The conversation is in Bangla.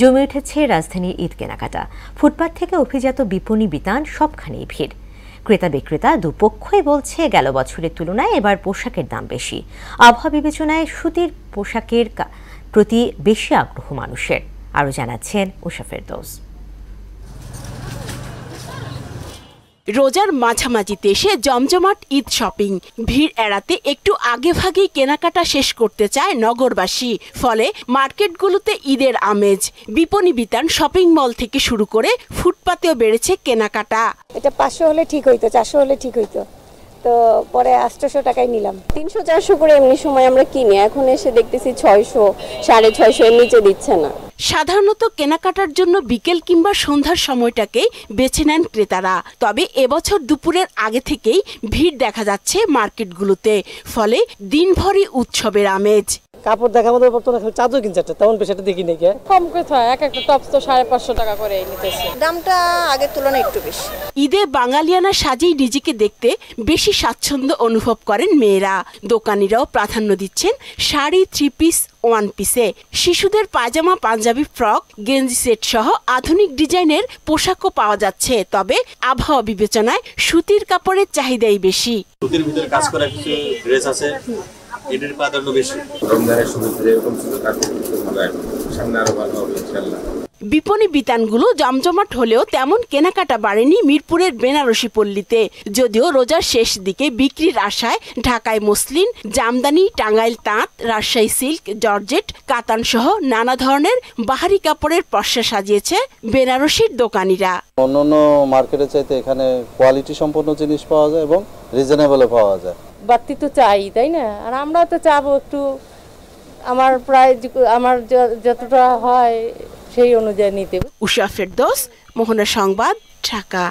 জমে উঠেছে রাজধানীর ঈদ কেনাকাটা। ফুটপাত থেকে অভিজাত বিপণী বিতান সবখানেই ভিড়। ক্রেতা বিক্রেতা দুপক্ষই বলছে গেল বছরের তুলনায় এবার পোশাকের দাম বেশি। আবহাওয়া বিবেচনায় সুতির পোশাকের প্রতি বেশি আগ্রহ মানুষের। আরও জানাচ্ছেন উষা ফেরদৌস। রোজার মাঝামাঝিতে এসে জমজমাট ঈদ শপিং। ভিড় এড়াতে একটু আগে ভাগেই কেনাকাটা শেষ করতে চায় নগরবাসী। ফলে মার্কেটগুলোতে ঈদের আমেজ। বিপণী বিতান, শপিং মল থেকে শুরু করে ফুটপাতেও বেড়েছে কেনাকাটা। এটা 500 হলে ঠিক হইতো, 400 হলে ঠিক হইতো, তো পরে 800 টাকায় নিলাম। 300-400 করে এমনি সময় আমরা কিনি, এখন এসে দেখতেছি 600, 650 এর নিচে দিচ্ছে না। সাধারণত কেনাকাটার জন্য বিকেল কিংবা সন্ধ্যার সময়টাকেই বেছে নেন ক্রেতারা। তবে এবছর দুপুরের আগে থেকেই ভিড় দেখা যাচ্ছে মার্কেটগুলোতে। ফলে দিনভরই উৎসবের আমেজ। কাপড় দেখার মতো বর্তমানে চাদর কিনছে, তেমন বেশি দেখি নাকি। কম করে হয়, এক একটা টপস তো 550 টাকা করে নিতেছে। দামটা আগের তুলনায় একটু বেশি। ঈদে বাঙালিয়ানা সাজেই নিজেকে দেখতে বেশি স্বাচ্ছন্দ্য অনুভব করেন মেয়েরা। দোকানিরাও প্রাধান্য দিচ্ছেন শাড়ি, 3 পিস, 1 পিসে। শিশুদের পায়জামা, পাঞ্জাবি, ফ্রক, গেঞ্জি সেট সহ আধুনিক ডিজাইনের পোশাকও পাওয়া যাচ্ছে। তবে আবহাওয়া বিবেচনায় সুতির কাপড়ের চাহিদাই বেশি। সুতির ভিতরে কাজ করা কিছু ড্রেস আছে, এটার প্রাধান্য বেশি। রমজানের শুরুতে এরকম সুন্দর কাপড় ভালো, সামনে আরো ভালো হবে ইনশাআল্লাহ। বিপণী বিতানগুলো জমজমাট হলেও তেমন কেনাকাটা বাড়েনি মিরপুরের বেনারসি পল্লীতে। যদিও রোজার শেষ দিকে বিক্রির আশায় ঢাকায় মসলিন, জামদানি, টাঙ্গাইল তাঁত, রাজশাহী সিল্ক, জর্জেট, কাতান সহ নানা ধরনের বাহারি কাপড়ের পসরা সাজিয়েছে বেনারসির দোকানিরা। অন্যান্য মার্কেটের চাইতে এখানে কোয়ালিটি সম্পন্ন জিনিস পাওয়া যায় এবং রিজনেবলে পাওয়া যায়। বাড়তি তো চাই, তাই না? আর আমরাও তো চাবো একটু, আমার যতটা হয় সেই অনুযায়ী নিতে। উষা ফেরদৌস, মোহনা সংবাদ, ঢাকা।